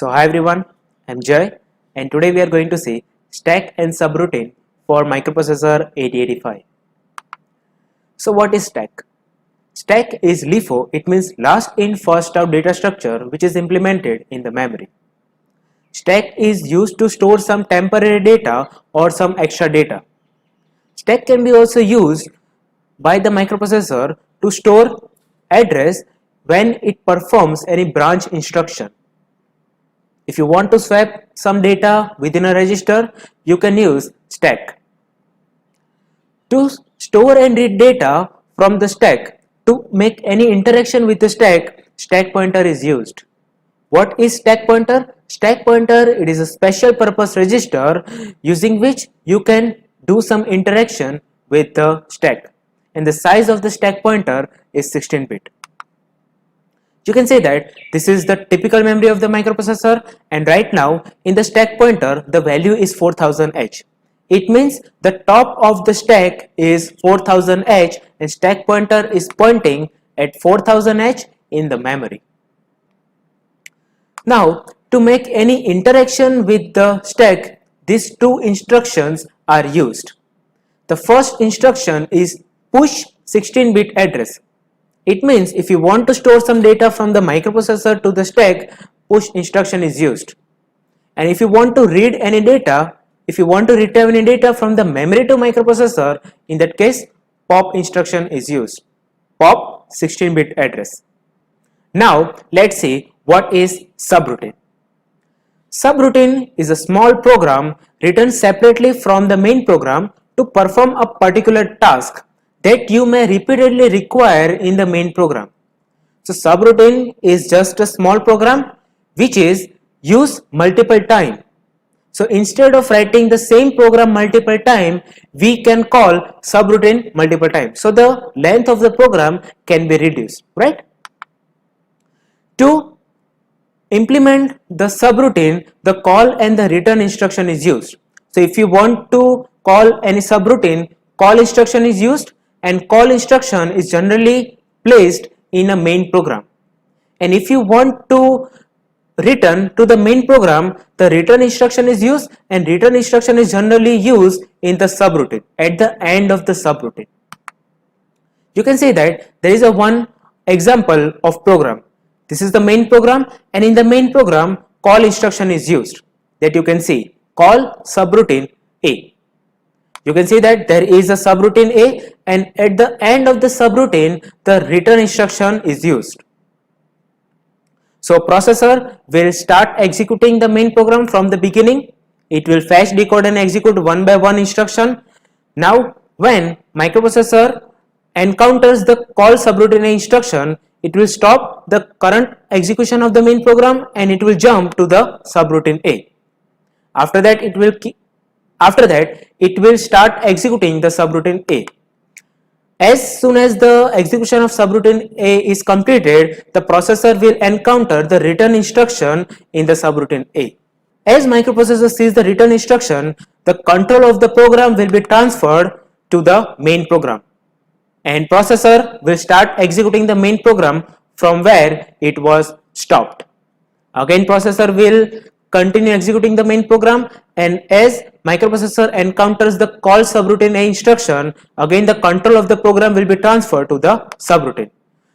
So hi everyone, I'm Jay and today we are going to see stack and subroutine for microprocessor 8085. So what is stack? Stack is LIFO, it means last in first out data structure which is implemented in the memory. Stack is used to store some temporary data or some extra data. Stack can be also used by the microprocessor to store address when it performs any branch instruction. If you want to swap some data within a register, you can use stack. To store and read data from the stack, to make any interaction with the stack pointer is used. What is stack pointer? Stack pointer, it is a special purpose register using which you can do some interaction with the stack. And the size of the stack pointer is 16-bit. You can say that this is the typical memory of the microprocessor, and right now in the stack pointer the value is 4000H. It means the top of the stack is 4000H and stack pointer is pointing at 4000H in the memory. Now to make any interaction with the stack, these two instructions are used. The first instruction is push 16-bit address. It means if you want to store some data from the microprocessor to the stack, push instruction is used. And if you want to read any data, if you want to retrieve any data from the memory to microprocessor, in that case pop instruction is used. Pop 16-bit address. Now let's see what is subroutine. Subroutine is a small program written separately from the main program to perform a particular task that you may repeatedly require in the main program. So subroutine is just a small program which is used multiple times. So instead of writing the same program multiple times, we can call subroutine multiple times. So the length of the program can be reduced, right? To implement the subroutine, the call and the return instruction is used. So if you want to call any subroutine, call instruction is used, and call instruction is generally placed in a main program. And if you want to return to the main program, the return instruction is used, and return instruction is generally used in the subroutine at the end of the subroutine. You can say that there is a one example of program. This is the main program, and in the main program call instruction is used, that you can see call subroutine A. You can see that there is a subroutine A, and at the end of the subroutine the return instruction is used. So processor will start executing the main program from the beginning. It will fetch, decode and execute one by one instruction. Now when microprocessor encounters the call subroutine A instruction, it will stop the current execution of the main program and it will jump to the subroutine A. After that it will start executing the subroutine A. As soon as the execution of subroutine A is completed, the processor will encounter the return instruction in the subroutine A. As microprocessor sees the return instruction, the control of the program will be transferred to the main program, and processor will start executing the main program from where it was stopped. Again processor will continue executing the main program, and as microprocessor encounters the call subroutine A instruction, again the control of the program will be transferred to the subroutine.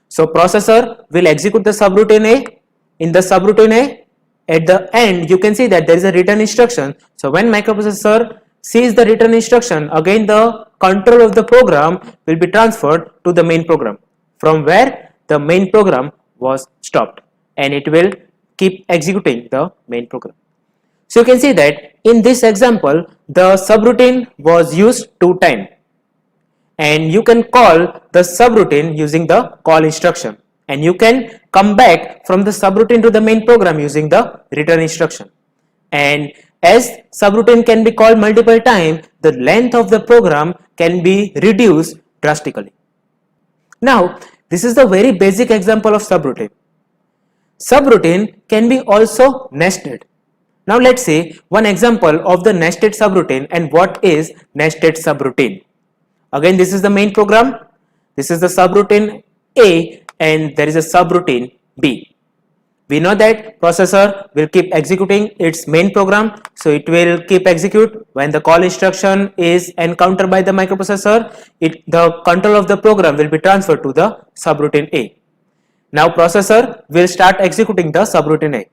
So processor will execute the subroutine A. In the subroutine A, at the end you can see that there is a return instruction. So when microprocessor sees the return instruction, again the control of the program will be transferred to the main program from where the main program was stopped, and it will keep executing the main program. So you can see that in this example the subroutine was used 2 times, and you can call the subroutine using the call instruction, and you can come back from the subroutine to the main program using the return instruction. And as subroutine can be called multiple times, the length of the program can be reduced drastically. Now this is the very basic example of subroutine. Subroutine can be also nested. Now let's see one example of the nested subroutine and what is nested subroutine. Again this is the main program, this is the subroutine A, and there is a subroutine B. We know that processor will keep executing its main program, so it will keep execute. When the call instruction is encountered by the microprocessor, the control of the program will be transferred to the subroutine A. Now processor will start executing the subroutine A.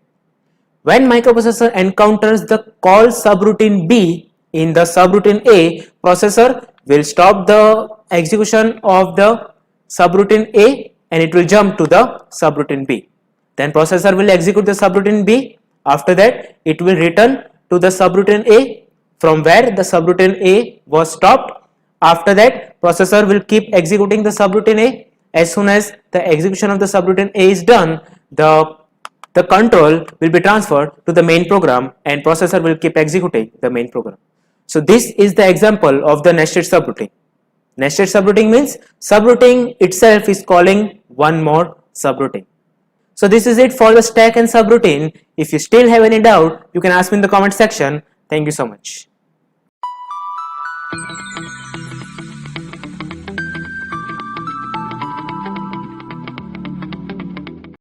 When microprocessor encounters the call subroutine B in the subroutine A, processor will stop the execution of the subroutine A and it will jump to the subroutine B. Then processor will execute the subroutine B. After that, it will return to the subroutine A from where the subroutine A was stopped. After that, processor will keep executing the subroutine A. As soon as the execution of the subroutine A is done, the control will be transferred to the main program and processor will keep executing the main program. So this is the example of the nested subroutine. Nested subroutine means subroutine itself is calling one more subroutine. So this is it for the stack and subroutine. If you still have any doubt, you can ask me in the comment section. Thank you so much.